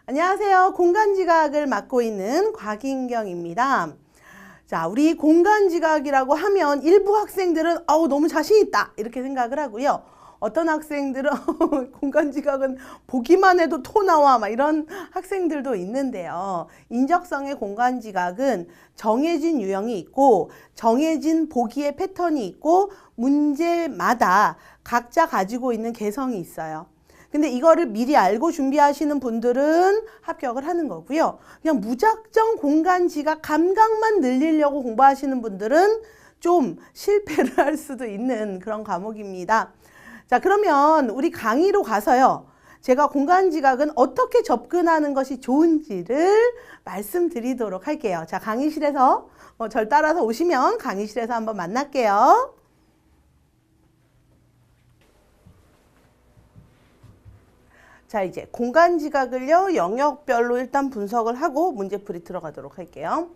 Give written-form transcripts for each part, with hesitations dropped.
안녕하세요. 공간지각을 맡고 있는 곽인경입니다. 자, 우리 공간지각이라고 하면 일부 학생들은 너무 자신 있다 이렇게 생각을 하고요. 어떤 학생들은 공간지각은 보기만 해도 토 나와 막 이런 학생들도 있는데요. 인적성의 공간지각은 정해진 유형이 있고 정해진 보기의 패턴이 있고 문제마다 각자 가지고 있는 개성이 있어요. 근데 이거를 미리 알고 준비하시는 분들은 합격을 하는 거고요. 그냥 무작정 공간지각 감각만 늘리려고 공부하시는 분들은 좀 실패를 할 수도 있는 그런 과목입니다. 자, 그러면 우리 강의로 가서요. 제가 공간지각은 어떻게 접근하는 것이 좋은지를 말씀드리도록 할게요. 자, 강의실에서 절 따라서 오시면 강의실에서 한번 만날게요. 자, 이제 공간지각을요, 영역별로 일단 분석을 하고 문제풀이 들어가도록 할게요.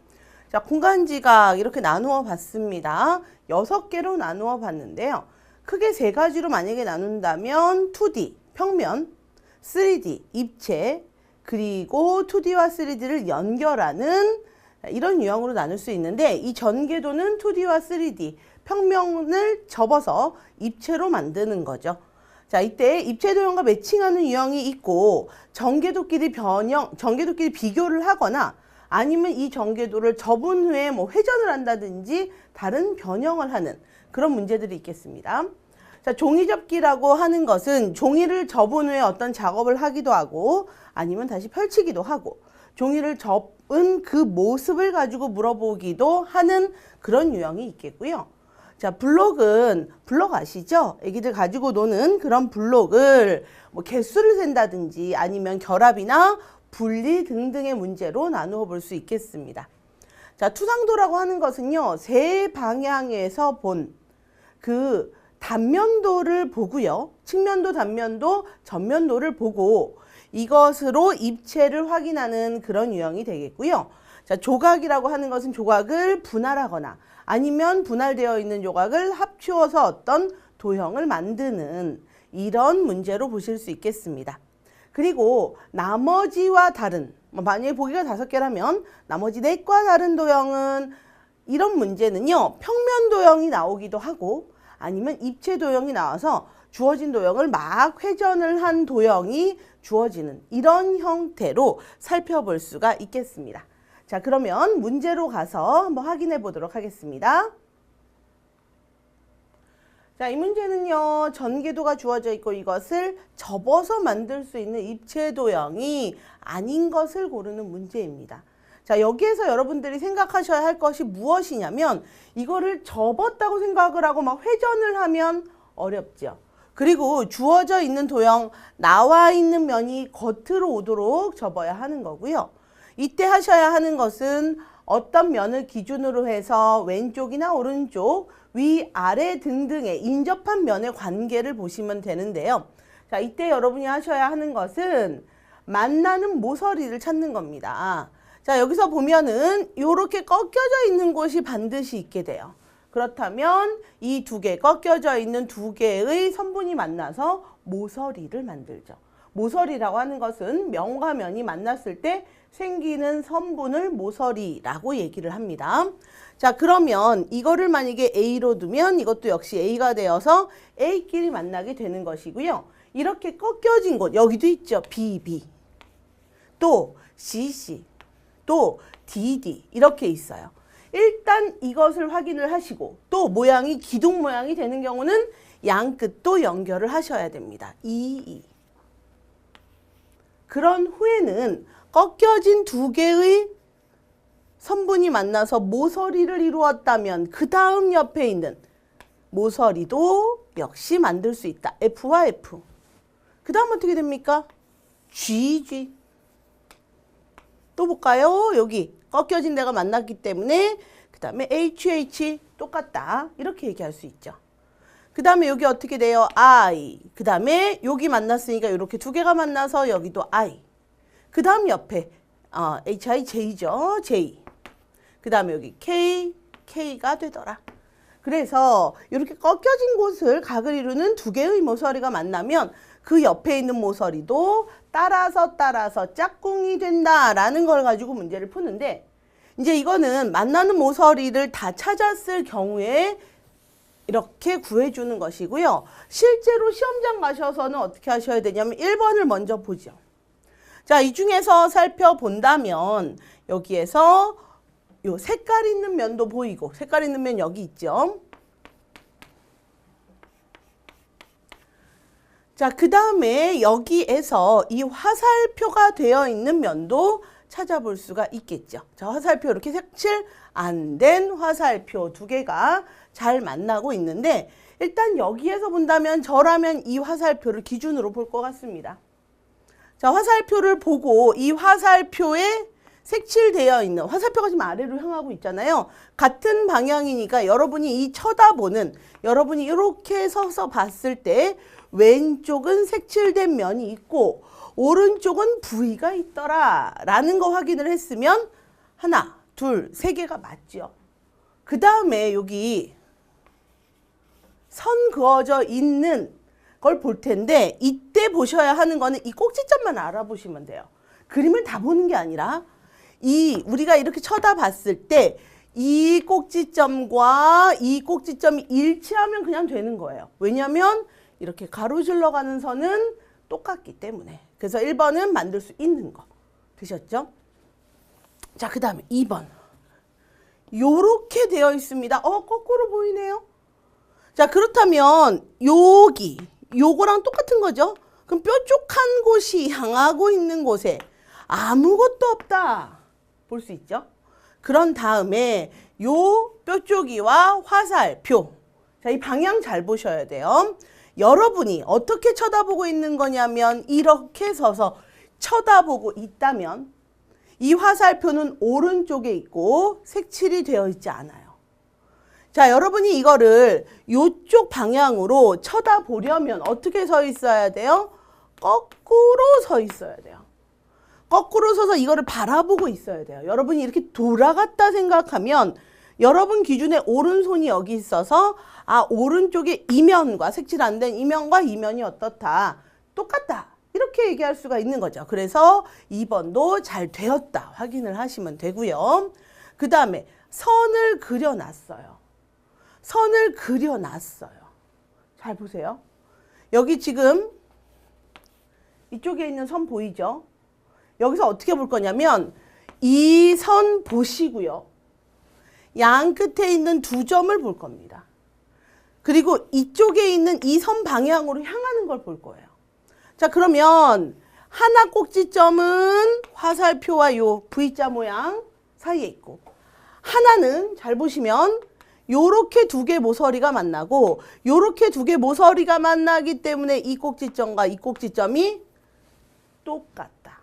자, 공간지각 이렇게 나누어 봤습니다. 6개로 나누어 봤는데요. 크게 3가지로 만약에 나눈다면 2D, 평면, 3D, 입체, 그리고 2D와 3D를 연결하는 이런 유형으로 나눌 수 있는데 이 전개도는 2D와 3D, 평면을 접어서 입체로 만드는 거죠. 자, 이때 입체 도형과 매칭하는 유형이 있고 전개도끼리 비교를 하거나 아니면 이 전개도를 접은 후에 회전을 한다든지 다른 변형을 하는 그런 문제들이 있겠습니다. 자, 종이접기라고 하는 것은 종이를 접은 후에 어떤 작업을 하기도 하고 아니면 다시 펼치기도 하고 종이를 접은 그 모습을 가지고 물어보기도 하는 그런 유형이 있겠고요. 자, 블록 아시죠? 애기들 가지고 노는 그런 블록을 개수를 센다든지 아니면 결합이나 분리 등등의 문제로 나누어 볼 수 있겠습니다. 자, 투상도라고 하는 것은요, 3방향에서 본 그 단면도를 보고요. 측면도, 단면도, 전면도를 보고 이것으로 입체를 확인하는 그런 유형이 되겠고요. 자, 조각이라고 하는 것은 조각을 분할하거나 아니면 분할되어 있는 조각을 합치어서 어떤 도형을 만드는 이런 문제로 보실 수 있겠습니다. 그리고 나머지와 다른, 만약에 보기가 5개라면 나머지 4과 다른 도형은 이런 문제는요, 평면 도형이 나오기도 하고 아니면 입체 도형이 나와서 주어진 도형을 막 회전을 한 도형이 주어지는 이런 형태로 살펴볼 수가 있겠습니다. 자, 그러면 문제로 가서 한번 확인해 보도록 하겠습니다. 자, 이 문제는요, 전개도가 주어져 있고 이것을 접어서 만들 수 있는 입체 도형이 아닌 것을 고르는 문제입니다. 자, 여기에서 여러분들이 생각하셔야 할 것이 무엇이냐면 이거를 접었다고 생각을 하고 막 회전을 하면 어렵죠. 그리고 주어져 있는 도형, 나와 있는 면이 겉으로 오도록 접어야 하는 거고요. 이때 하셔야 하는 것은 어떤 면을 기준으로 해서 왼쪽이나 오른쪽, 위, 아래 등등의 인접한 면의 관계를 보시면 되는데요. 자, 이때 여러분이 하셔야 하는 것은 만나는 모서리를 찾는 겁니다. 자, 여기서 보면은 이렇게 꺾여져 있는 곳이 반드시 있게 돼요. 그렇다면 이 2개, 꺾여져 있는 2개의 선분이 만나서 모서리를 만들죠. 모서리라고 하는 것은 면과 면이 만났을 때 생기는 선분을 모서리라고 얘기를 합니다. 자, 그러면 이거를 만약에 A로 두면 이것도 역시 A가 되어서 A끼리 만나게 되는 것이고요. 이렇게 꺾여진 곳, 여기도 있죠. BB, 또 CC, 또 DD 이렇게 있어요. 일단 이것을 확인을 하시고 또 모양이 기둥 모양이 되는 경우는 양 끝도 연결을 하셔야 됩니다. 그런 후에는 꺾여진 2개의 선분이 만나서 모서리를 이루었다면 그 다음 옆에 있는 모서리도 역시 만들 수 있다. F와 F. 그 다음 어떻게 됩니까? GG. 또 볼까요? 여기 꺾여진 데가 만났기 때문에 그 다음에 HH 똑같다. 이렇게 얘기할 수 있죠. 그 다음에 여기 어떻게 돼요? I. 그 다음에 여기 만났으니까 이렇게 2개가 만나서 여기도 I. 그 다음 옆에 HI, J죠. J. 그 다음에 여기 K, K가 되더라. 그래서 이렇게 꺾여진 곳을 각을 이루는 2개의 모서리가 만나면 그 옆에 있는 모서리도 따라서 짝꿍이 된다라는 걸 가지고 문제를 푸는데 이제 이거는 만나는 모서리를 다 찾았을 경우에 이렇게 구해주는 것이고요. 실제로 시험장 가셔서는 어떻게 하셔야 되냐면 1번을 먼저 보죠. 자, 이 중에서 살펴본다면 여기에서 요 색깔 있는 면도 보이고 색깔 있는 면 여기 있죠. 자, 그 다음에 여기에서 이 화살표가 되어 있는 면도 찾아볼 수가 있겠죠. 자, 화살표 이렇게 색칠 안 된 화살표 두 개가 잘 만나고 있는데 일단 여기에서 본다면 저라면 이 화살표를 기준으로 볼 것 같습니다. 자, 화살표를 보고 이 화살표에 색칠되어 있는 화살표가 지금 아래로 향하고 있잖아요. 같은 방향이니까 여러분이 이 쳐다보는 여러분이 이렇게 서서 봤을 때 왼쪽은 색칠된 면이 있고 오른쪽은 부위가 있더라 라는 거 확인을 했으면 하나, 둘, 세 개가 맞죠. 그 다음에 여기 선 그어져 있는 걸 볼 텐데 이때 보셔야 하는 거는 이 꼭지점만 알아보시면 돼요. 그림을 다 보는 게 아니라 우리가 이렇게 쳐다봤을 때 이 꼭지점과 이 꼭지점이 일치하면 그냥 되는 거예요. 왜냐하면 이렇게 가로질러 가는 선은 똑같기 때문에. 그래서 1번은 만들 수 있는 거. 되셨죠? 자, 그 다음에 2번. 요렇게 되어 있습니다. 거꾸로 보이네요. 자, 그렇다면 요거랑 똑같은 거죠. 그럼 뾰족한 곳이 향하고 있는 곳에 아무것도 없다. 볼 수 있죠? 그런 다음에 요 뾰족이와 화살표. 자, 이 방향 잘 보셔야 돼요. 여러분이 어떻게 쳐다보고 있는 거냐면 이렇게 서서 쳐다보고 있다면 이 화살표는 오른쪽에 있고 색칠이 되어 있지 않아요. 자, 여러분이 이거를 이쪽 방향으로 쳐다보려면 어떻게 서 있어야 돼요? 거꾸로 서 있어야 돼요. 거꾸로 서서 이거를 바라보고 있어야 돼요. 여러분이 이렇게 돌아갔다 생각하면 여러분 기준에 오른손이 여기 있어서 오른쪽에 이면과 색칠 안 된 이면과 이면이 어떻다? 똑같다. 이렇게 얘기할 수가 있는 거죠. 그래서 2번도 잘 되었다. 확인을 하시면 되고요. 그 다음에 선을 그려놨어요. 선을 그려놨어요. 잘 보세요. 여기 지금 이쪽에 있는 선 보이죠? 여기서 어떻게 볼 거냐면 이 선 보시고요. 양 끝에 있는 두 점을 볼 겁니다. 그리고 이쪽에 있는 이 선 방향으로 향하는 걸 볼 거예요. 자, 그러면 하나 꼭지점은 화살표와 요 V자 모양 사이에 있고 하나는 잘 보시면 요렇게 두 개 모서리가 만나고 요렇게 두 개 모서리가 만나기 때문에 이 꼭지점과 이 꼭지점이 똑같다.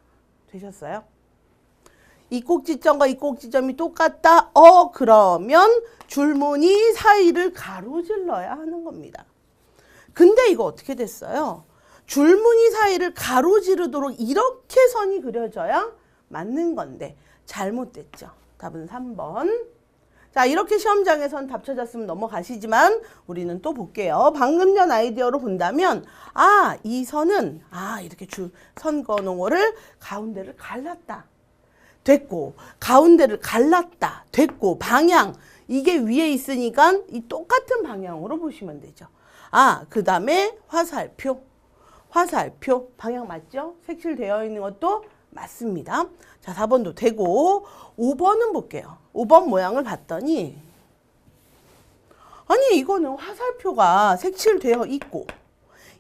되셨어요? 이 꼭지점과 이 꼭지점이 똑같다. 그러면 줄무늬 사이를 가로질러야 하는 겁니다. 근데 이거 어떻게 됐어요? 줄무늬 사이를 가로지르도록 이렇게 선이 그려져야 맞는 건데 잘못됐죠. 답은 3번. 자, 이렇게 시험장에선 답 찾았으면 넘어가시지만 우리는 또 볼게요. 방금 전 아이디어로 본다면 이 선은 이렇게 선 그어놓은 거를 가운데를 갈랐다. 됐고 가운데를 갈랐다. 됐고 방향 이게 위에 있으니까 이 똑같은 방향으로 보시면 되죠. 그 다음에 화살표 방향 맞죠? 색칠되어 있는 것도 맞습니다. 자, 4번도 되고 5번은 볼게요. 5번 모양을 봤더니 이거는 화살표가 색칠되어 있고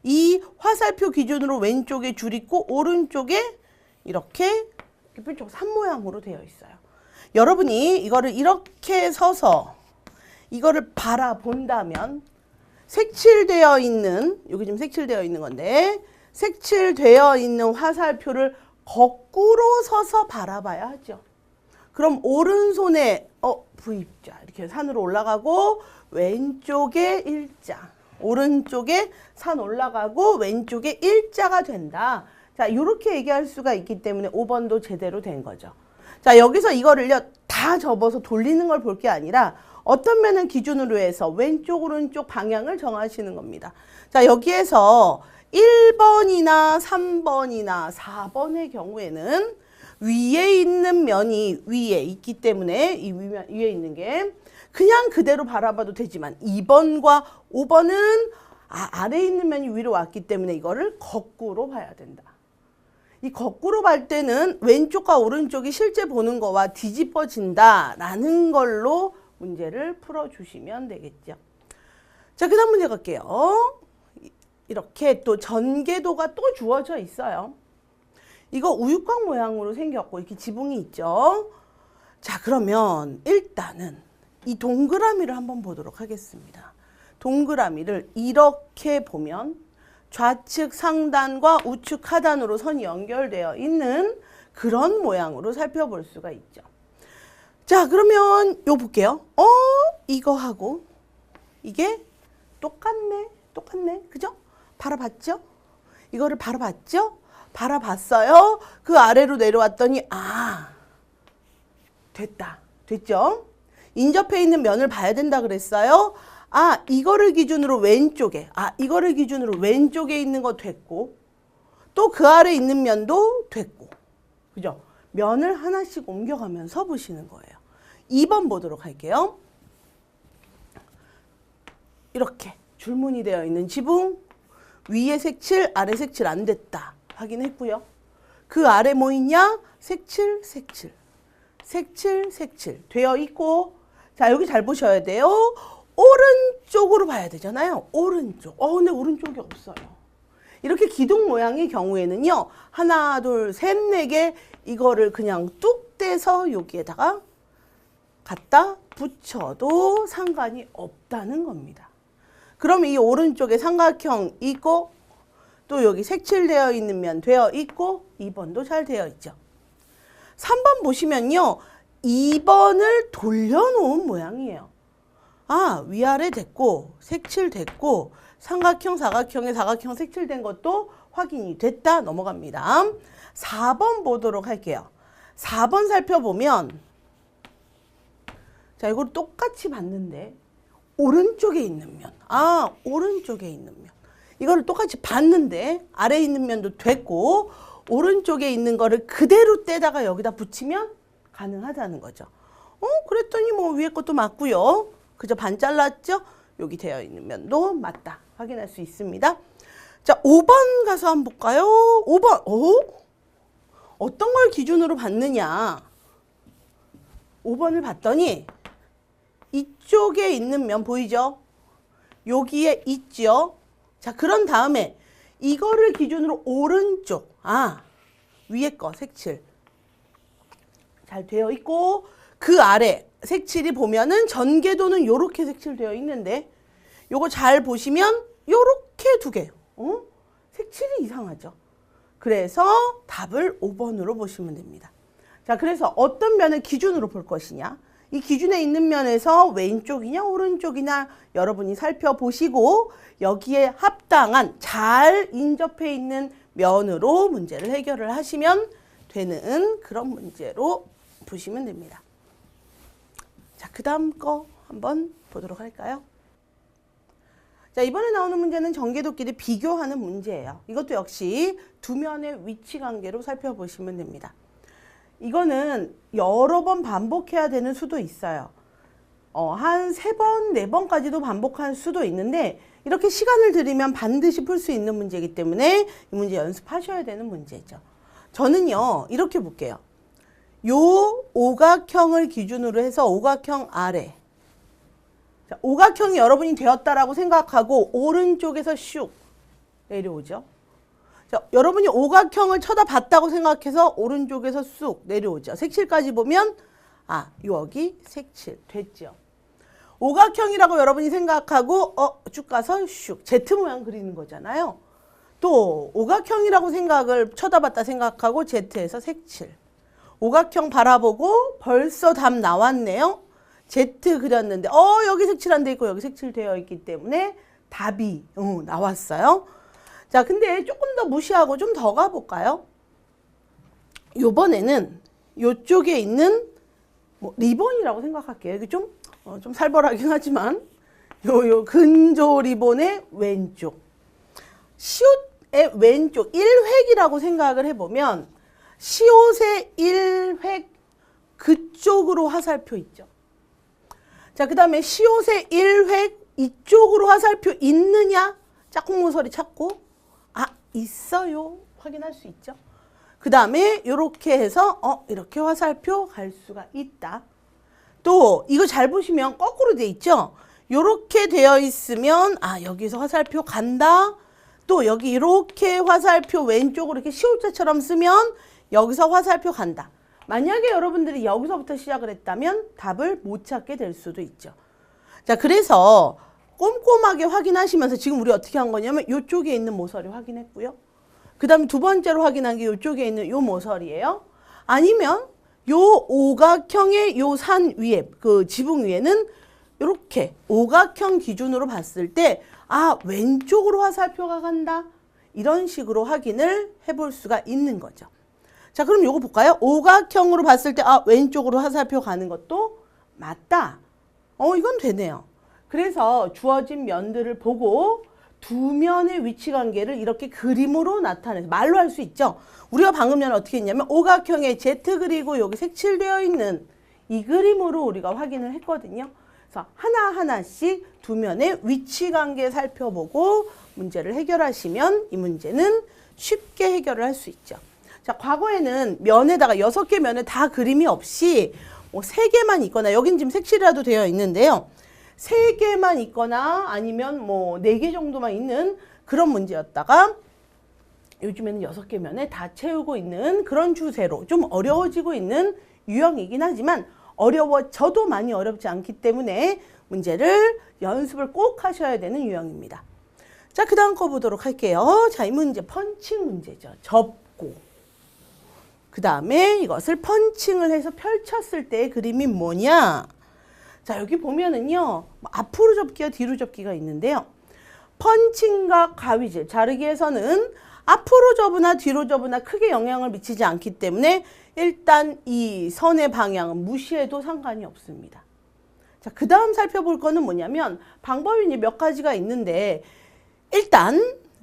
이 화살표 기준으로 왼쪽에 줄 있고 오른쪽에 이렇게 뾰족 산 모양으로 되어 있어요. 여러분이 이거를 이렇게 서서 이거를 바라본다면 색칠되어 있는 여기 지금 색칠되어 있는 건데 색칠되어 있는 화살표를 거꾸로 서서 바라봐야 하죠. 그럼 오른손에 V자 이렇게 산으로 올라가고 왼쪽에 일자 오른쪽에 산 올라가고 왼쪽에 일자가 된다. 자, 이렇게 얘기할 수가 있기 때문에 5번도 제대로 된 거죠. 자, 여기서 이거를요 다 접어서 돌리는 걸 볼 게 아니라 어떤 면을 기준으로 해서 왼쪽 오른쪽 방향을 정하시는 겁니다. 자, 여기에서 1번이나 3번이나 4번의 경우에는 위에 있는 면이 위에 있기 때문에 이 위에 있는 게 그냥 그대로 바라봐도 되지만 2번과 5번은 아래에 있는 면이 위로 왔기 때문에 이거를 거꾸로 봐야 된다. 이 거꾸로 볼 때는 왼쪽과 오른쪽이 실제 보는 거와 뒤집어진다라는 걸로 문제를 풀어주시면 되겠죠. 자, 그 다음 문제 갈게요. 이렇게 또 전개도가 또 주어져 있어요. 이거 우유곽 모양으로 생겼고 이렇게 지붕이 있죠. 자, 그러면 일단은 이 동그라미를 한번 보도록 하겠습니다. 동그라미를 이렇게 보면 좌측 상단과 우측 하단으로 선이 연결되어 있는 그런 모양으로 살펴볼 수가 있죠. 자, 그러면 요 볼게요. 이거하고 이게 똑같네. 그죠? 바라봤죠? 이거를 바라봤죠? 바라봤어요. 그 아래로 내려왔더니 됐죠? 인접해 있는 면을 봐야 된다 그랬어요. 이거를 기준으로 왼쪽에 있는 거 됐고 또 그 아래 있는 면도 됐고, 그죠? 면을 하나씩 옮겨가면서 보시는 거예요. 2번 보도록 할게요. 이렇게 줄무늬 되어 있는 지붕, 위에 색칠, 아래 색칠 안 됐다 확인했고요. 그 아래 뭐 있냐? 색칠 되어 있고, 자, 여기 잘 보셔야 돼요. 오른쪽으로 봐야 되잖아요. 오른쪽. 근데 오른쪽이 없어요. 이렇게 기둥 모양의 경우에는요, 하나, 둘, 셋, 네 개 이거를 그냥 뚝 떼서 여기에다가 갖다 붙여도 상관이 없다는 겁니다. 그럼 이 오른쪽에 삼각형 있고 또 여기 색칠되어 있는 면 되어 있고 2번도 잘 되어 있죠. 3번 보시면요, 2번을 돌려놓은 모양이에요. 위아래 됐고 색칠됐고 삼각형, 사각형에 사각형 색칠된 것도 확인이 됐다. 넘어갑니다. 4번 보도록 할게요. 4번 살펴보면, 자, 이걸 똑같이 봤는데 오른쪽에 있는 면, 오른쪽에 있는 면, 이거를 똑같이 봤는데 아래에 있는 면도 됐고 오른쪽에 있는 거를 그대로 떼다가 여기다 붙이면 가능하다는 거죠. 그랬더니 뭐 위에 것도 맞고요. 그저 반 잘랐죠? 여기 되어 있는 면도 맞다. 확인할 수 있습니다. 자, 5번 가서 한번 볼까요? 5번. 어떤 걸 기준으로 봤느냐? 5번을 봤더니 이쪽에 있는 면 보이죠? 여기에 있죠? 자, 그런 다음에 이거를 기준으로 오른쪽, 위에 거 색칠 잘 되어 있고 그 아래 색칠이 보면은 전개도는 요렇게 색칠되어 있는데 요거 잘 보시면 요렇게 두 개. 색칠이 이상하죠. 그래서 답을 5번으로 보시면 됩니다. 자, 그래서 어떤 면을 기준으로 볼 것이냐? 이 기준에 있는 면에서 왼쪽이냐 오른쪽이냐 여러분이 살펴보시고 여기에 합당한 잘 인접해 있는 면으로 문제를 해결을 하시면 되는 그런 문제로 보시면 됩니다. 자, 그 다음 거 한번 보도록 할까요? 자, 이번에 나오는 문제는 전개도끼리 비교하는 문제예요. 이것도 역시 두 면의 위치 관계로 살펴보시면 됩니다. 이거는 여러 번 반복해야 되는 수도 있어요. 한 3번, 4번까지도 반복할 수도 있는데 이렇게 시간을 들이면 반드시 풀 수 있는 문제이기 때문에 이 문제 연습하셔야 되는 문제죠. 저는요, 이렇게 볼게요. 요 오각형을 기준으로 해서 오각형 아래, 자, 오각형이 여러분이 되었다라고 생각하고 오른쪽에서 슉 내려오죠. 자, 여러분이 오각형을 쳐다봤다고 생각해서 오른쪽에서 쑥 내려오죠. 색칠까지 보면 여기 색칠 됐죠. 오각형이라고 여러분이 생각하고 쭉 가서 슉 Z 모양 그리는 거잖아요. 또 오각형이라고 생각을 쳐다봤다 생각하고 Z에서 색칠. 오각형 바라보고 벌써 답 나왔네요. Z 그렸는데 여기 색칠 안 돼 있고 여기 색칠되어 있기 때문에 답이 나왔어요. 자, 근데 조금 더 무시하고 좀 더 가볼까요? 요번에는 요쪽에 있는 리본이라고 생각할게요. 이게 좀 살벌하긴 하지만 요 근조 리본의 왼쪽. 시옷 왼쪽 1획이라고 생각을 해보면 시옷의 1획 그쪽으로 화살표 있죠. 자, 그 다음에 시옷의 1획 이쪽으로 화살표 있느냐? 짝꿍 모서리 찾고 있어요. 확인할 수 있죠. 그 다음에 이렇게 해서 이렇게 화살표 갈 수가 있다. 또 이거 잘 보시면 거꾸로 돼 있죠. 이렇게 되어 있으면 여기서 화살표 간다. 또 여기 이렇게 화살표 왼쪽으로 이렇게 시옷자처럼 쓰면 여기서 화살표 간다. 만약에 여러분들이 여기서부터 시작을 했다면 답을 못 찾게 될 수도 있죠. 자, 그래서 꼼꼼하게 확인하시면서 지금 우리 어떻게 한 거냐면 이쪽에 있는 모서리 확인했고요. 그 다음에 두 번째로 확인한 게 이쪽에 있는 요 모서리예요. 아니면 요 오각형의 요 산 위에 그 지붕 위에는 이렇게 오각형 기준으로 봤을 때 왼쪽으로 화살표가 간다. 이런 식으로 확인을 해볼 수가 있는 거죠. 자, 그럼 요거 볼까요? 오각형으로 봤을 때 왼쪽으로 화살표 가는 것도 맞다. 이건 되네요. 그래서 주어진 면들을 보고 두 면의 위치 관계를 이렇게 그림으로 나타내서 말로 할 수 있죠. 우리가 방금 전에 어떻게 했냐면 오각형에 Z 그리고 여기 색칠되어 있는 이 그림으로 우리가 확인을 했거든요. 그래서 하나하나씩 두 면의 위치 관계 살펴보고 문제를 해결하시면 이 문제는 쉽게 해결을 할 수 있죠. 자, 과거에는 면에다가 6개 면에 다 그림이 없이 3개만 있거나 여긴 지금 색칠이라도 되어 있는데요. 3개만 있거나 아니면 4개 정도만 있는 그런 문제였다가 요즘에는 6개 면에 다 채우고 있는 그런 추세로 좀 어려워지고 있는 유형이긴 하지만 어려워져도 많이 어렵지 않기 때문에 문제를 연습을 꼭 하셔야 되는 유형입니다. 자, 그 다음 거 보도록 할게요. 자, 이 문제 펀칭 문제죠. 접고 그 다음에 이것을 펀칭을 해서 펼쳤을 때의 그림이 뭐냐? 자, 여기 보면은요, 앞으로 접기와 뒤로 접기가 있는데요. 펀칭과 가위질, 자르기에서는 앞으로 접으나 뒤로 접으나 크게 영향을 미치지 않기 때문에 일단 이 선의 방향은 무시해도 상관이 없습니다. 자, 그 다음 살펴볼 거는 뭐냐면 방법이 이제 몇 가지가 있는데 일단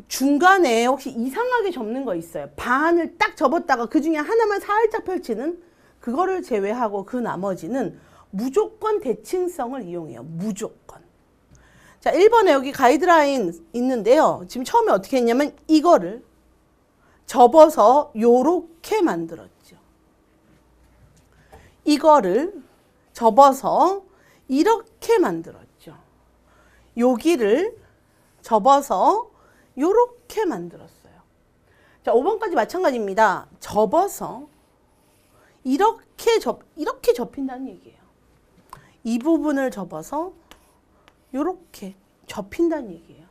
중간에 혹시 이상하게 접는 거 있어요. 반을 딱 접었다가 그 중에 하나만 살짝 펼치는 그거를 제외하고 그 나머지는 무조건 대칭성을 이용해요. 무조건. 자, 1번에 여기 가이드라인 있는데요. 지금 처음에 어떻게 했냐면 이거를 접어서 요렇게 만들었죠. 이거를 접어서 이렇게 만들었죠. 여기를 접어서 요렇게 만들었어요. 자, 5번까지 마찬가지입니다. 접어서 이렇게 접힌다는 얘기예요. 이 부분을 접어서 요렇게 접힌다는 얘기예요.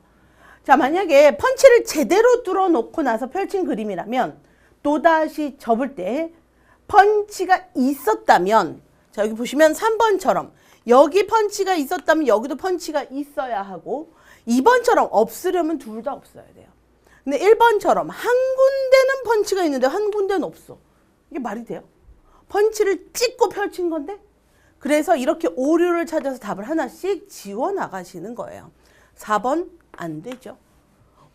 자, 만약에 펀치를 제대로 뚫어 놓고 나서 펼친 그림이라면 또다시 접을 때 펀치가 있었다면 자, 여기 보시면 3번처럼 여기 펀치가 있었다면 여기도 펀치가 있어야 하고 2번처럼 없으려면 둘 다 없어야 돼요. 근데 1번처럼 한 군데는 펀치가 있는데 한 군데는 없어. 이게 말이 돼요? 펀치를 찍고 펼친 건데 그래서 이렇게 오류를 찾아서 답을 하나씩 지워 나가시는 거예요. 4번 안 되죠.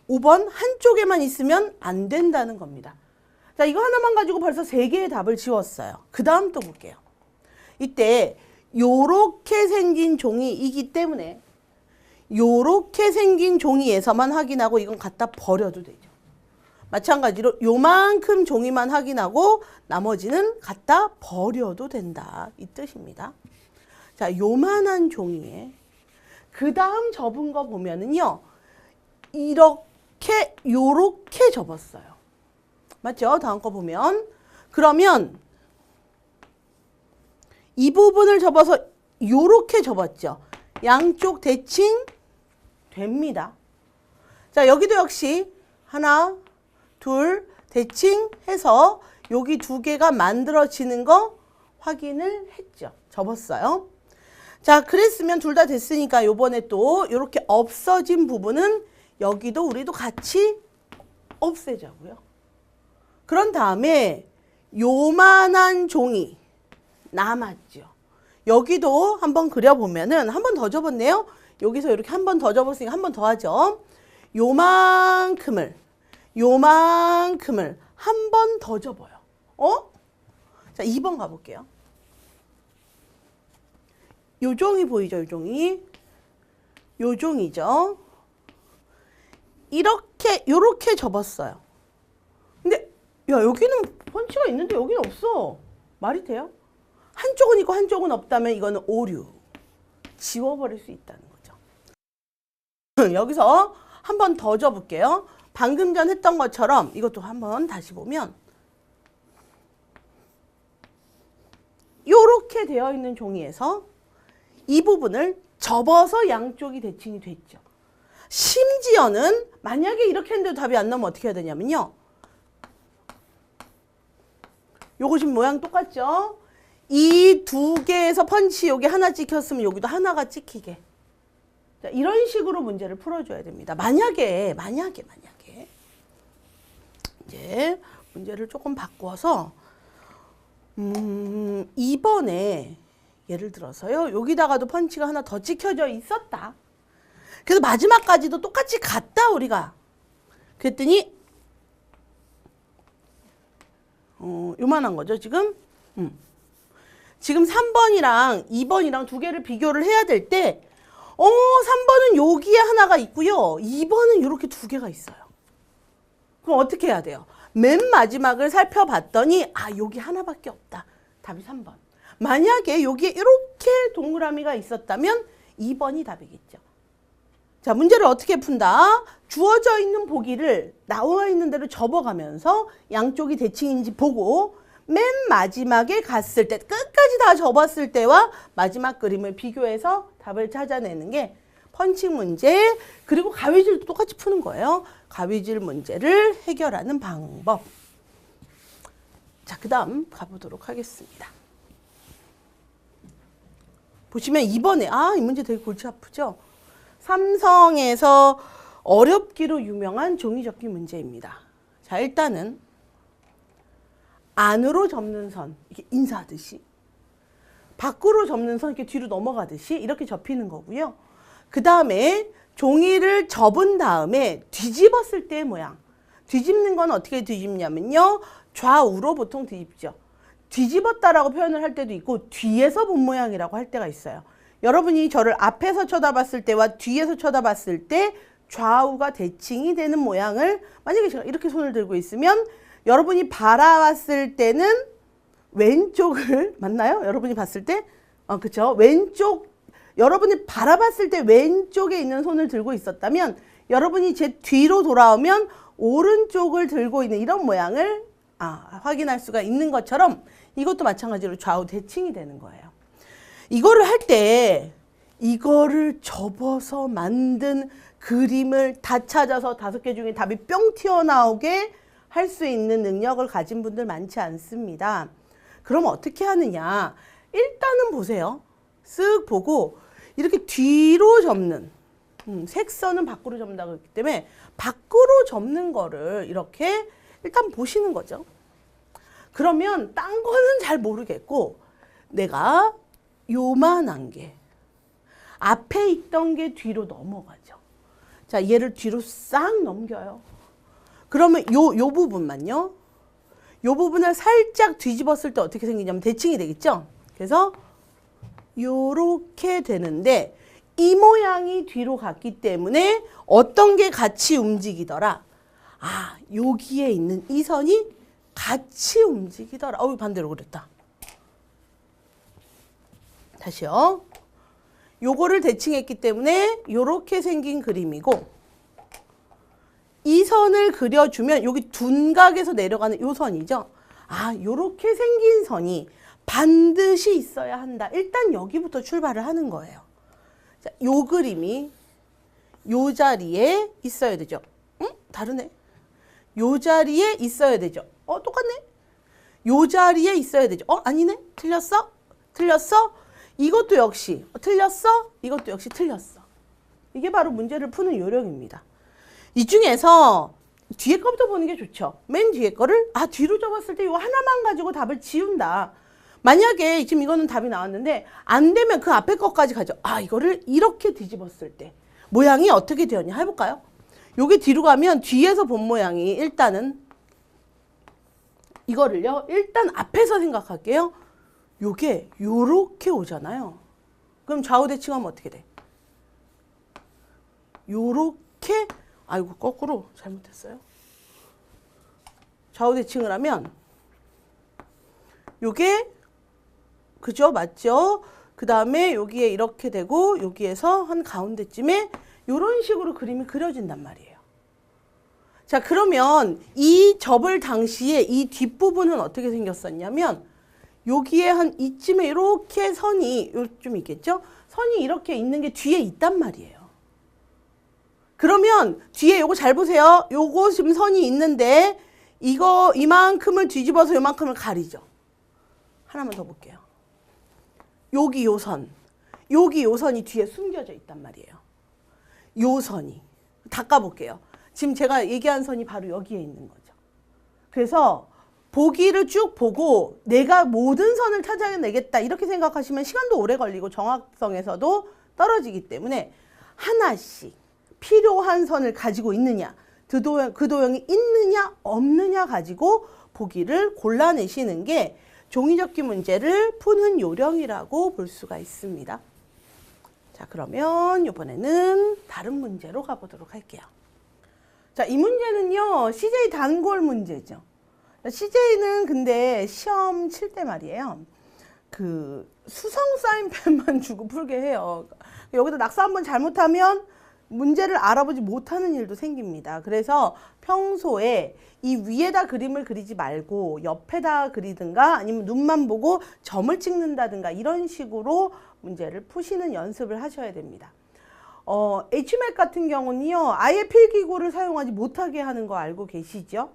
5번 한쪽에만 있으면 안 된다는 겁니다. 자, 이거 하나만 가지고 벌써 3개의 답을 지웠어요. 그 다음 또 볼게요. 이때 요렇게 생긴 종이이기 때문에 요렇게 생긴 종이에서만 확인하고 이건 갖다 버려도 되죠. 마찬가지로 요만큼 종이만 확인하고 나머지는 갖다 버려도 된다. 이 뜻입니다. 자, 요만한 종이에 그 다음 접은 거 보면은요. 이렇게 요렇게 접었어요. 맞죠? 다음 거 보면 그러면 이 부분을 접어서 요렇게 접었죠. 양쪽 대칭 됩니다. 자, 여기도 역시 하나, 둘 대칭해서 여기 2개가 만들어지는 거 확인을 했죠. 접었어요. 자, 그랬으면 둘 다 됐으니까 요번에 또 이렇게 없어진 부분은 여기도 우리도 같이 없애자고요. 그런 다음에 요만한 종이 남았죠. 여기도 한번 그려보면은 한 번 더 접었네요. 여기서 이렇게 한 번 더 접었으니까 한 번 더 하죠. 요만큼을 요만큼을 한 번 더 접어요. 자, 2번 가볼게요. 요 종이 보이죠? 요 종이. 요 종이죠. 요렇게 접었어요. 근데, 야, 여기는 펀치가 있는데 여기는 없어. 말이 돼요? 한쪽은 있고 한쪽은 없다면 이거는 오류. 지워버릴 수 있다는 거죠. 여기서 한 번 더 접을게요. 방금 전 했던 것처럼 이것도 한번 다시 보면 요렇게 되어 있는 종이에서 이 부분을 접어서 양쪽이 대칭이 됐죠. 심지어는 만약에 이렇게 했는데도 답이 안 나오면 어떻게 해야 되냐면요. 요거 지금 모양 똑같죠? 이 두 개에서 펀치 여기 하나 찍혔으면 여기도 하나가 찍히게. 자, 이런 식으로 문제를 풀어줘야 됩니다. 만약에 이제 문제를 조금 바꿔서 2번에 예를 들어서요. 여기다가도 펀치가 하나 더 찍혀져 있었다. 그래서 마지막까지도 똑같이 갔다 우리가. 그랬더니 요만한 거죠 지금. 지금 3번이랑 2번이랑 두 개를 비교를 해야 될 때 3번은 여기에 하나가 있고요. 2번은 이렇게 두 개가 있어요. 그럼 어떻게 해야 돼요? 맨 마지막을 살펴봤더니 여기 하나밖에 없다. 답이 3번. 만약에 여기에 이렇게 동그라미가 있었다면 2번이 답이겠죠. 자, 문제를 어떻게 푼다? 주어져 있는 보기를 나와 있는 대로 접어가면서 양쪽이 대칭인지 보고 맨 마지막에 갔을 때, 끝까지 다 접었을 때와 마지막 그림을 비교해서 답을 찾아내는 게 펀칭 문제, 그리고 가위질도 똑같이 푸는 거예요. 가위질 문제를 해결하는 방법. 자, 그 다음 가보도록 하겠습니다. 보시면 이번에, 이 문제 되게 골치 아프죠? 삼성에서 어렵기로 유명한 종이접기 문제입니다. 자, 일단은 안으로 접는 선, 이렇게 인사하듯이, 밖으로 접는 선, 이렇게 뒤로 넘어가듯이 이렇게 접히는 거고요. 그 다음에 종이를 접은 다음에 뒤집었을 때의 모양. 뒤집는 건 어떻게 뒤집냐면요. 좌우로 보통 뒤집죠. 뒤집었다라고 표현을 할 때도 있고 뒤에서 본 모양이라고 할 때가 있어요. 여러분이 저를 앞에서 쳐다봤을 때와 뒤에서 쳐다봤을 때 좌우가 대칭이 되는 모양을, 만약에 제가 이렇게 손을 들고 있으면 여러분이 바라봤을 때는 왼쪽을, 맞나요? 여러분이 봤을 때? 그쵸? 왼쪽, 여러분이 바라봤을 때 왼쪽에 있는 손을 들고 있었다면 여러분이 제 뒤로 돌아오면 오른쪽을 들고 있는 이런 모양을 확인할 수가 있는 것처럼 이것도 마찬가지로 좌우 대칭이 되는 거예요. 이거를 할 때 이거를 접어서 만든 그림을 다 찾아서 5개 중에 답이 뿅 튀어나오게 할 수 있는 능력을 가진 분들 많지 않습니다. 그럼 어떻게 하느냐? 일단은 보세요. 쓱 보고 이렇게 뒤로 접는, 색선은 밖으로 접는다고 했기 때문에 밖으로 접는 거를 이렇게 일단 보시는 거죠. 그러면 딴 거는 잘 모르겠고 내가 요만한 게 앞에 있던 게 뒤로 넘어가죠. 자, 얘를 뒤로 싹 넘겨요. 그러면 요 부분만요. 요 부분을 살짝 뒤집었을 때 어떻게 생기냐면 대칭이 되겠죠. 그래서 요렇게 되는데 이 모양이 뒤로 갔기 때문에 어떤 게 같이 움직이더라. 여기에 있는 이 선이 같이 움직이더라. 반대로 그랬다. 다시요. 요거를 대칭했기 때문에 요렇게 생긴 그림이고, 이 선을 그려주면 여기 둔각에서 내려가는 요 선이죠. 요렇게 생긴 선이 반드시 있어야 한다. 일단 여기부터 출발을 하는 거예요. 자, 요 그림이 요 자리에 있어야 되죠. 다르네. 요 자리에 있어야 되죠. 똑같네. 요 자리에 있어야 되죠. 아니네. 틀렸어? 틀렸어? 이것도 역시 틀렸어? 이것도 역시 틀렸어. 이게 바로 문제를 푸는 요령입니다. 이 중에서 뒤에 거부터 보는 게 좋죠. 맨 뒤에 거를 뒤로 접었을 때 이거 하나만 가지고 답을 지운다. 만약에 지금 이거는 답이 나왔는데 안 되면 그 앞에 것까지 가죠. 이거를 이렇게 뒤집었을 때 모양이 어떻게 되었냐 해볼까요? 요게 뒤로 가면 뒤에서 본 모양이 일단은 이거를요. 일단 앞에서 생각할게요. 요게 요렇게 오잖아요. 그럼 좌우 대칭하면 어떻게 돼? 요렇게 아이고 거꾸로 잘못했어요. 좌우 대칭을 하면 요게 그죠? 맞죠? 그 다음에 여기에 이렇게 되고 여기에서 한 가운데쯤에 이런 식으로 그림이 그려진단 말이에요. 자, 그러면 이 접을 당시에 이 뒷부분은 어떻게 생겼었냐면 여기에 한 이쯤에 이렇게 선이 요쯤 있겠죠? 선이 이렇게 있는 게 뒤에 있단 말이에요. 그러면 뒤에 요거 잘 보세요. 요거 지금 선이 있는데 이거 이만큼을 뒤집어서 요만큼을 가리죠. 하나만 더 볼게요. 여기 요 선, 여기 요 선이 뒤에 숨겨져 있단 말이에요. 요 선이. 닦아볼게요. 지금 제가 얘기한 선이 바로 여기에 있는 거죠. 그래서 보기를 쭉 보고 내가 모든 선을 찾아내겠다 이렇게 생각하시면 시간도 오래 걸리고 정확성에서도 떨어지기 때문에 하나씩 필요한 선을 가지고 있느냐, 그 도형이 있느냐 없느냐 가지고 보기를 골라내시는 게 종이접기 문제를 푸는 요령이라고 볼 수가 있습니다. 자, 그러면 이번에는 다른 문제로 가보도록 할게요. 자, 이 문제는요, CJ 단골 문제죠. CJ는 근데 시험 칠 때 말이에요. 그 수성 사인펜만 주고 풀게 해요. 여기다 낙서 한번 잘못하면 문제를 알아보지 못하는 일도 생깁니다. 그래서 평소에 이 위에다 그림을 그리지 말고 옆에다 그리든가 아니면 눈만 보고 점을 찍는다든가 이런 식으로 문제를 푸시는 연습을 하셔야 됩니다. HMAT 같은 경우는요, 아예 필기구를 사용하지 못하게 하는 거 알고 계시죠?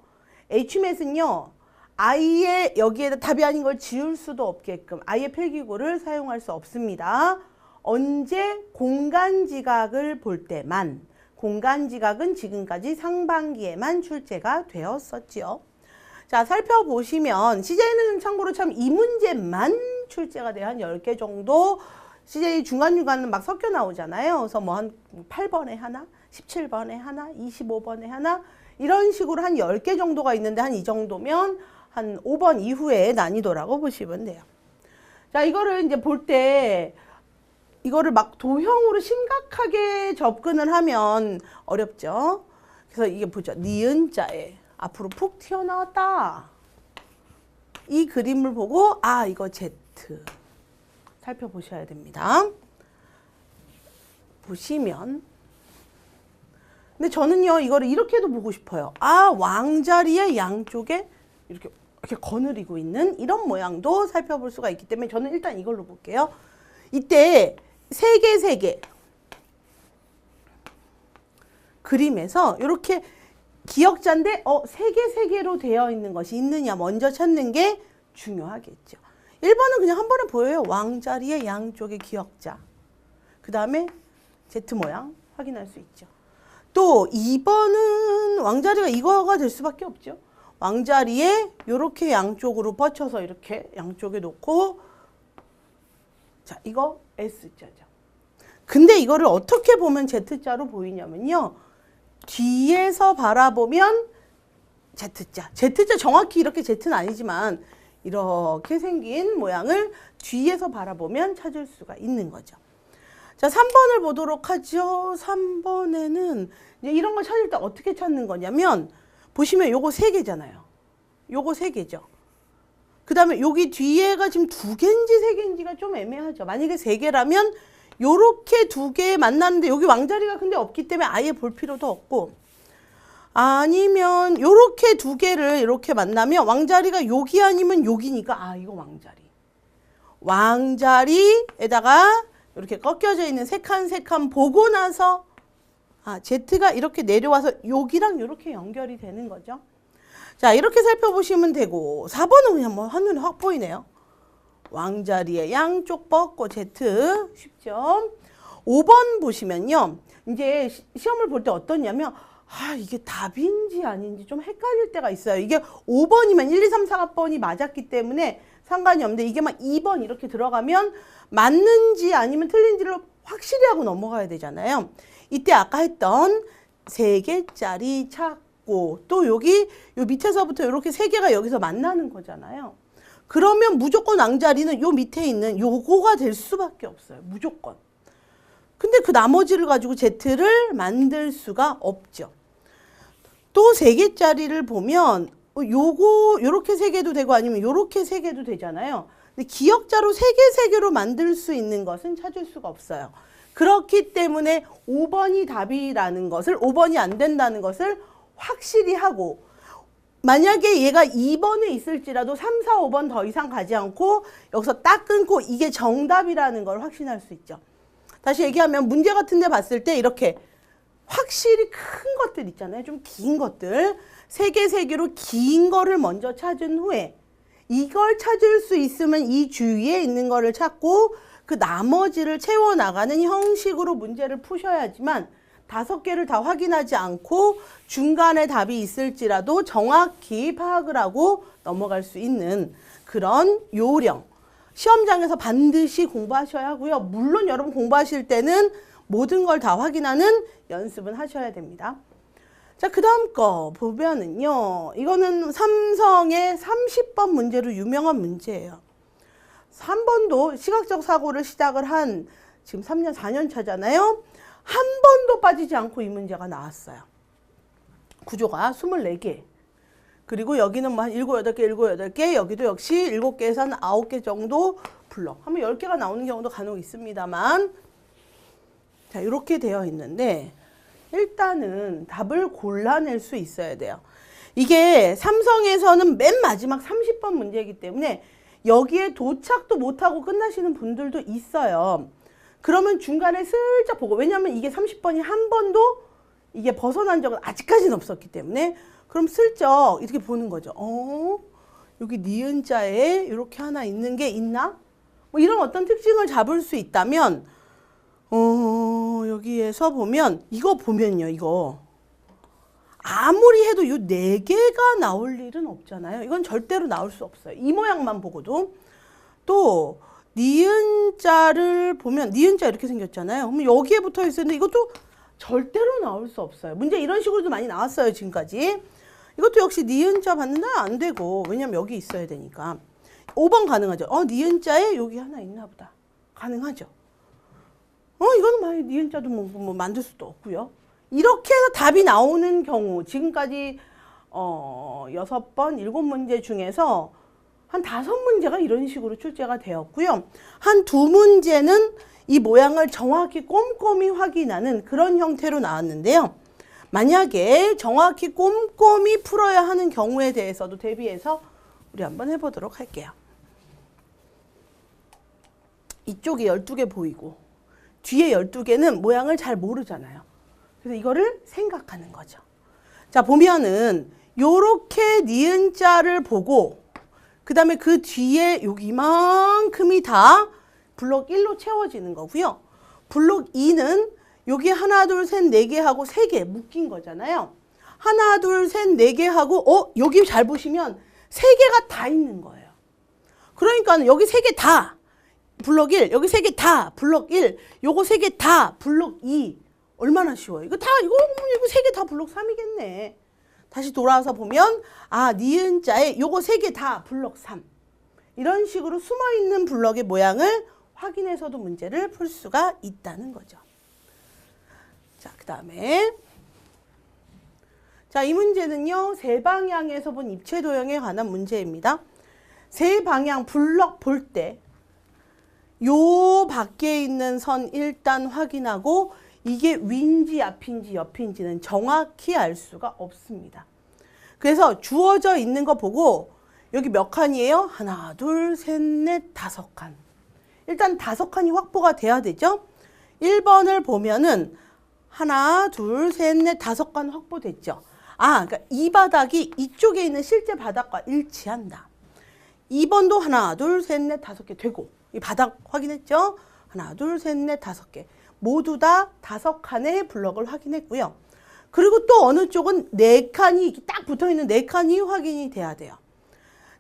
HMAT은요, 아예 여기에다 답이 아닌 걸 지울 수도 없게끔 아예 필기구를 사용할 수 없습니다. 언제 공간지각을 볼 때만, 공간지각은 지금까지 상반기에만 출제가 되었었지요. 자, 살펴보시면 CJ는 참고로 참 이 문제만 출제가 돼요. 한 10개 정도 CJ 중간중간은 막 섞여 나오잖아요. 그래서 뭐 한 8번에 하나, 17번에 하나, 25번에 하나 이런 식으로 한 10개 정도가 있는데 한 이 정도면 한 5번 이후의 난이도라고 보시면 돼요. 자, 이거를 이제 볼 때 이거를 막 도형으로 심각하게 접근을 하면 어렵죠. 그래서 이게 보죠. 니은자에 앞으로 푹 튀어나왔다. 이 그림을 보고 아, 이거 Z 살펴보셔야 됩니다. 보시면 근데 저는요 이거를 이렇게도 보고 싶어요. 아, 왕자리의 양쪽에 이렇게 거느리고 있는 이런 모양도 살펴볼 수가 있기 때문에 저는 일단 이걸로 볼게요. 이때 세 개 그림에서 이렇게 기역자인데 세 개로 되어 있는 것이 있느냐 먼저 찾는 게 중요하겠죠. 1번은 그냥 한 번에 보여요. 왕자리의 양쪽의 기역자. 그 다음에 Z 모양 확인할 수 있죠. 또 2번은 왕자리가 이거가 될 수밖에 없죠. 왕자리에 이렇게 양쪽으로 뻗쳐서 이렇게 양쪽에 놓고 자, 이거 S자죠. 근데 이거를 어떻게 보면 Z자로 보이냐면요. 뒤에서 바라보면 Z자. Z자 정확히 이렇게 Z는 아니지만 이렇게 생긴 모양을 뒤에서 바라보면 찾을 수가 있는 거죠. 자, 3번을 보도록 하죠. 3번에는 이제 이런 걸 찾을 때 어떻게 찾는 거냐면 보시면 요거 3개잖아요. 요거 3개죠. 그 다음에 여기 뒤에가 지금 2개인지 3개인지가 좀 애매하죠. 만약에 3개라면 요렇게 2개 만났는데 여기 왕자리가 근데 없기 때문에 아예 볼 필요도 없고 아니면 요렇게 2개를 이렇게 만나면 왕자리가 여기 아니면 여기니까 아, 이거 왕자리. 왕자리에다가 이렇게 꺾여져 있는 세 칸 보고 나서 아, Z가 이렇게 내려와서 여기랑 이렇게 연결이 되는 거죠. 자, 이렇게 살펴보시면 되고 4번은 그냥 뭐 한눈에 확 보이네요. 왕자리에 양쪽 뻗고 Z 쉽죠. 5번 보시면요. 이제 시험을 볼 때 어떠냐면 아, 이게 답인지 아닌지 좀 헷갈릴 때가 있어요. 이게 5번이면 1, 2, 3, 4번이 맞았기 때문에 상관이 없는데 이게 막 2번 이렇게 들어가면 맞는지 아니면 틀린지를 확실히 하고 넘어가야 되잖아요. 이때 아까 했던 3개짜리 찾고 또 여기 요 밑에서부터 이렇게 3개가 여기서 만나는 거잖아요. 그러면 무조건 앙자리는 요 밑에 있는 요거가 될 수밖에 없어요. 무조건. 근데 그 나머지를 가지고 Z를 만들 수가 없죠. 또 3개짜리를 보면 요거 요렇게 3개도 되고 아니면 요렇게 3개도 되잖아요. 근데 기역자로 3개로 만들 수 있는 것은 찾을 수가 없어요. 그렇기 때문에 5번이 답이라는 것을 5번이 안 된다는 것을 확실히 하고 만약에 얘가 2번에 있을지라도 3, 4, 5번 더 이상 가지 않고 여기서 딱 끊고 이게 정답이라는 걸 확신할 수 있죠. 다시 얘기하면 문제 같은 데 봤을 때 이렇게 확실히 큰 것들 있잖아요. 좀 긴 것들. 3개로 긴 거를 먼저 찾은 후에 이걸 찾을 수 있으면 이 주위에 있는 거를 찾고 그 나머지를 채워나가는 형식으로 문제를 푸셔야지만 5개를 다 확인하지 않고 중간에 답이 있을지라도 정확히 파악을 하고 넘어갈 수 있는 그런 요령. 시험장에서 반드시 공부하셔야 하고요. 물론 여러분 공부하실 때는 모든 걸 다 확인하는 연습은 하셔야 됩니다. 자, 그 다음 거 보면은요. 이거는 삼성의 30번 문제로 유명한 문제예요. 3번도 시각적 사고를 시작을 한 지금 3년, 4년 차잖아요. 한 번도 빠지지 않고 이 문제가 나왔어요. 구조가 24개. 그리고 여기는 뭐 한 7, 8개, 여기도 역시 7개에서 한 9개 정도 블럭. 하면 10개가 나오는 경우도 간혹 있습니다만. 자, 이렇게 되어 있는데, 일단은 답을 골라낼 수 있어야 돼요. 이게 삼성에서는 맨 마지막 30번 문제이기 때문에 여기에 도착도 못하고 끝나시는 분들도 있어요. 그러면 중간에 슬쩍 보고, 왜냐하면 이게 30번이 한 번도 이게 벗어난 적은 아직까지는 없었기 때문에 그럼 슬쩍 이렇게 보는 거죠. 여기 니은자에 이렇게 하나 있는 게 있나? 뭐 이런 어떤 특징을 잡을 수 있다면 여기에서 보면 이거 보면요. 이거 아무리 해도 이 4개가 나올 일은 없잖아요. 이건 절대로 나올 수 없어요. 이 모양만 보고도. 또 니은자를 보면 니은자 이렇게 생겼잖아요. 그럼 여기에 붙어 있었는데 이것도 절대로 나올 수 없어요. 문제 이런 식으로도 많이 나왔어요. 지금까지. 이것도 역시 니은자 봤는데 안 되고 왜냐면 여기 있어야 되니까. 5번 가능하죠. 니은자에 여기 하나 있나 보다. 가능하죠. 이거는 만약에 니은자도 뭐 만들 수도 없고요. 이렇게 해서 답이 나오는 경우 지금까지 6번, 7문제 중에서 한 5문제가 이런 식으로 출제가 되었고요. 한 2문제는 이 모양을 정확히 꼼꼼히 확인하는 그런 형태로 나왔는데요. 만약에 정확히 꼼꼼히 풀어야 하는 경우에 대해서도 대비해서 우리 한번 해보도록 할게요. 이쪽에 12개 보이고 뒤에 12개는 모양을 잘 모르잖아요. 그래서 이거를 생각하는 거죠. 자, 보면은 요렇게 니은자를 보고 그 다음에 그 뒤에 여기만큼이 다 블록 1로 채워지는 거고요. 블록 2는 여기 하나, 둘, 셋, 4개 하고 3개 묶인 거잖아요. 하나, 둘, 셋, 4개 하고 여기 잘 보시면 3개가 다 있는 거예요. 그러니까 여기 3개 다 블록 1, 여기 3개 다 블록 1, 요거 3개 다 블록 2. 얼마나 쉬워요. 이거 3개 다 블록 3이겠네. 다시 돌아와서 보면 니은자에 요거 3개 다 블록 3. 이런 식으로 숨어있는 블럭의 모양을 확인해서도 문제를 풀 수가 있다는 거죠. 자, 그 다음에 자, 이 문제는요. 세 방향에서 본 입체 도형에 관한 문제입니다. 세 방향 블럭 볼 때 요 밖에 있는 선 일단 확인하고 이게 위인지 앞인지 옆인지는 정확히 알 수가 없습니다. 그래서 주어져 있는 거 보고 여기 몇 칸이에요? 하나, 둘, 셋, 넷, 5칸. 일단 5칸이 확보가 돼야 되죠. 1번을 보면은 하나, 둘, 셋, 넷, 5칸 확보됐죠. 그러니까 이 바닥이 이쪽에 있는 실제 바닥과 일치한다. 2번도 하나, 둘, 셋, 넷, 5개 되고 이 바닥 확인했죠? 하나, 둘, 셋, 넷, 5개. 모두 다 5칸의 블럭을 확인했고요. 그리고 또 어느 쪽은 4칸이 딱 붙어있는 4칸이 확인이 돼야 돼요.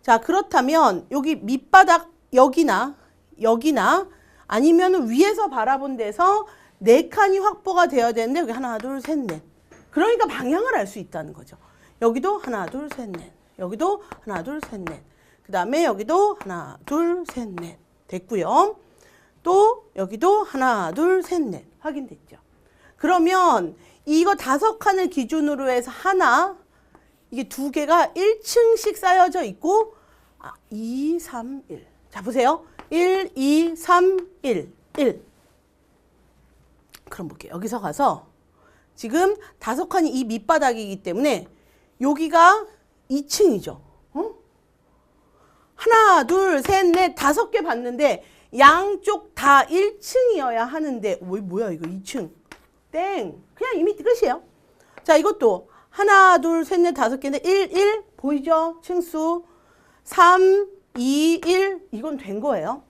자, 그렇다면 여기 밑바닥 여기나 아니면 위에서 바라본 데서 4칸이 확보가 되어야 되는데 여기 하나, 둘, 셋, 넷. 그러니까 방향을 알 수 있다는 거죠. 여기도 하나, 둘, 셋, 넷. 여기도 하나, 둘, 셋, 넷. 그 다음에 여기도 하나, 둘, 셋, 넷. 됐고요. 또 여기도 하나, 둘, 셋, 넷. 확인됐죠. 그러면 이거 5칸을 기준으로 해서 하나, 이게 2개가 1층씩 쌓여져 있고 2, 3, 1. 자, 보세요. 1, 2, 3, 1. 1. 그럼 볼게요. 여기서 가서 지금 5칸이 이 밑바닥이기 때문에 여기가 2층이죠. 어? 하나, 둘, 셋, 넷, 5개 봤는데 양쪽 다 1층이어야 하는데 뭐야 이거 2층. 땡. 그냥 이미 끝이에요. 자, 이것도 하나, 둘, 셋, 넷, 5개인데 1, 1 보이죠? 층수 3, 2, 1 이건 된 거예요.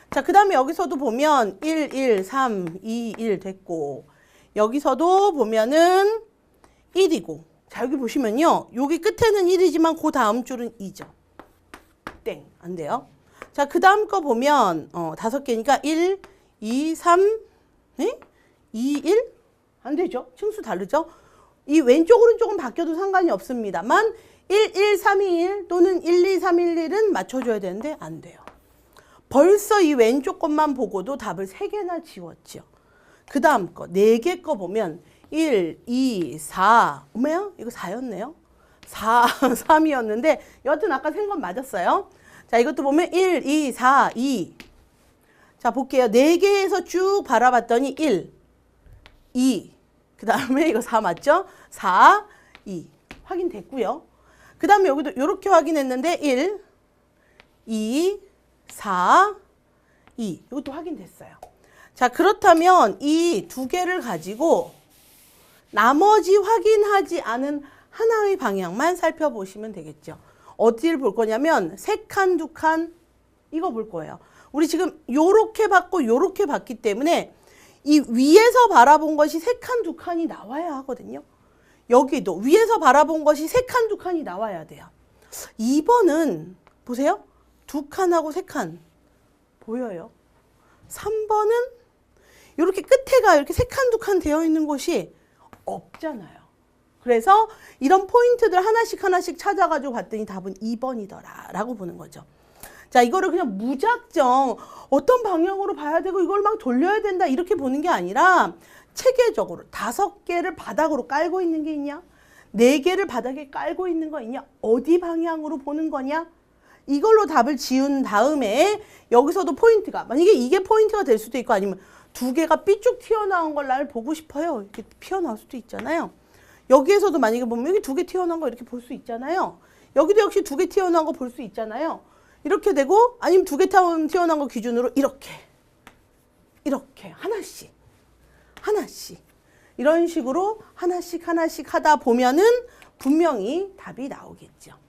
자, 그 다음에 여기서도 보면 1, 1, 3, 2, 1 됐고 여기서도 보면은 1이고 자, 여기 보시면요. 여기 끝에는 1이지만 그 다음 줄은 2죠. 땡. 안 돼요. 자, 그 다음 거 보면 5개니까 1, 2, 3, 2, 1 안 되죠. 층수 다르죠. 이 왼쪽 오른쪽은 바뀌어도 상관이 없습니다만 1, 1, 3, 2, 1 또는 1, 2, 3, 1, 1은 맞춰줘야 되는데 안 돼요. 벌써 이 왼쪽 것만 보고도 답을 3개나 지웠죠. 그 다음 거 4개 거 보면 1, 2, 4 어머야? 이거 4였네요. 4, 3이었는데 여하튼 아까 센 건 맞았어요. 자, 이것도 보면 1, 2, 4, 2 자, 볼게요. 4개에서 쭉 바라봤더니 1, 2 그 다음에 이거 4 맞죠? 4, 2 확인됐고요. 그 다음에 여기도 이렇게 확인했는데 1, 2, 4, 2 이것도 확인됐어요. 자, 그렇다면 이 2개를 가지고 나머지 확인하지 않은 하나의 방향만 살펴보시면 되겠죠. 어디를 볼 거냐면 3칸, 2칸 이거 볼 거예요. 우리 지금 요렇게 봤고 요렇게 봤기 때문에 이 위에서 바라본 것이 3칸, 2칸이 나와야 하거든요. 여기도 위에서 바라본 것이 3칸, 2칸이 나와야 돼요. 2번은 보세요. 2칸하고 3칸 보여요. 3번은 이렇게 끝에가 이렇게 3칸, 2칸 되어 있는 곳이 없잖아요. 그래서 이런 포인트들 하나씩 하나씩 찾아가지고 봤더니 답은 2번이더라 라고 보는 거죠. 자, 이거를 그냥 무작정 어떤 방향으로 봐야 되고 이걸 막 돌려야 된다 이렇게 보는 게 아니라 체계적으로 5개를 바닥으로 깔고 있는 게 있냐? 4개를 바닥에 깔고 있는 거 있냐? 어디 방향으로 보는 거냐? 이걸로 답을 지운 다음에 여기서도 포인트가 만약에 이게 포인트가 될 수도 있고 아니면 2개가 삐쭉 튀어나온 걸 날 보고 싶어요. 이렇게 튀어나올 수도 있잖아요. 여기에서도 만약에 보면 여기 2개 튀어나온 거 이렇게 볼 수 있잖아요. 여기도 역시 2개 튀어나온 거 볼 수 있잖아요. 이렇게 되고 아니면 2개 튀어나온 거 기준으로 이렇게 하나씩 이런 식으로 하나씩 하다 보면은 분명히 답이 나오겠죠.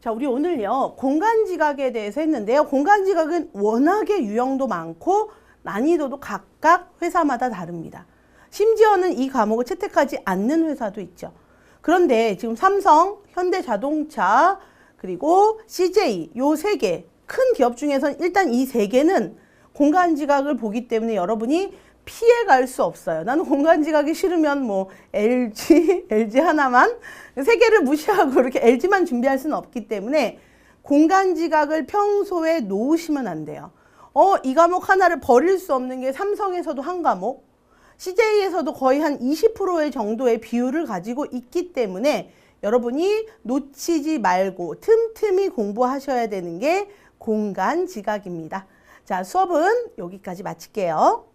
자, 우리 오늘요 공간지각에 대해서 했는데요. 공간지각은 워낙에 유형도 많고 난이도도 각각 회사마다 다릅니다. 심지어는 이 과목을 채택하지 않는 회사도 있죠. 그런데 지금 삼성, 현대자동차, 그리고 CJ 요 3개 큰 기업 중에서는 일단 이 3개는 공간지각을 보기 때문에 여러분이 피해갈 수 없어요. 나는 공간지각이 싫으면 뭐 LG 하나만 3개를 무시하고 이렇게 LG만 준비할 수는 없기 때문에 공간지각을 평소에 놓으시면 안 돼요. 이 과목 하나를 버릴 수 없는 게 삼성에서도 한 과목, CJ에서도 거의 한 20%의 정도의 비율을 가지고 있기 때문에 여러분이 놓치지 말고 틈틈이 공부하셔야 되는 게 공간지각입니다. 자, 수업은 여기까지 마칠게요.